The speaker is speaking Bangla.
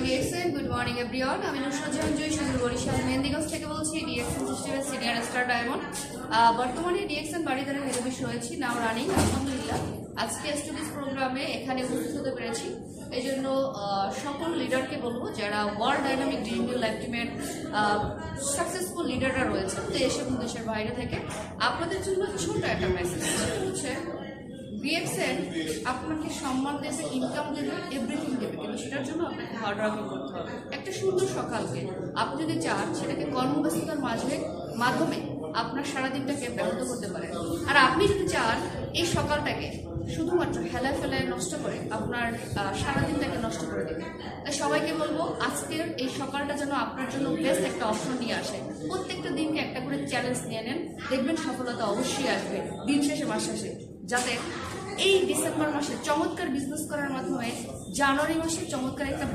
DXN good morning everyone. আমি নুসরাত জাহান জয়ী সুদূর বরিশাল মেহেন্দিগঞ্জ থেকে বলছি। ডিএক্সএন সিস্টেমের সিনিয়র স্টার ডায়মন্ড। বর্তমানে ডিএক্সএন বাড়িধারা হেড অফিস রয়েছি, নাও রানিং আলহামদুলিল্লাহ। আজকে স্টুডিজ প্রোগ্রামে এখানে উপস্থিত হতে পেরেছি, এই জন্য সকল লিডারকে বলবো যারা ওয়ার্ল্ড ডাইনামিক ডিএনডিও লাইভ টিমের সাকসেসফুল লিডাররা রয়েছে দেশ এবং দেশের বাইরে থেকে, আপনাদের জন্য ছোট একটা মেসেজ হচ্ছে ডিএক্সএন আপনাকে সম্মান দেবে, ইনকাম দেবে, এভরিথিং দেবে, কিন্তু সেটার জন্য আপনাকে হার্ড ওয়ার্কিং করতে হবে। একটা সুন্দর সকালকে আপনি যদি চান সেটাকে কর্মব্যস্ততার মাধ্যমে আপনার সারাদিনটাকে ব্যাহত করতে পারেন, আর আপনি যদি চান এই সকালটাকে শুধুমাত্র হেলায় ফেলায় নষ্ট করে আপনার সারাদিনটাকে নষ্ট করে দেবে, তাই সবাইকে বলবো আজকের এই সকালটা যেন আপনার জন্য বেস্ট একটা অপশন নিয়ে আসে। প্রত্যেকটা দিনকে একটা করে চ্যালেঞ্জ নিয়ে নেন, দেখবেন সফলতা অবশ্যই আসবে দিন শেষে মাস শেষে, যাতে এই ডিসেম্বর মাসে চমৎকার বিজনেস করার মাধ্যমে জানুয়ারি মাসে চমৎকার একটা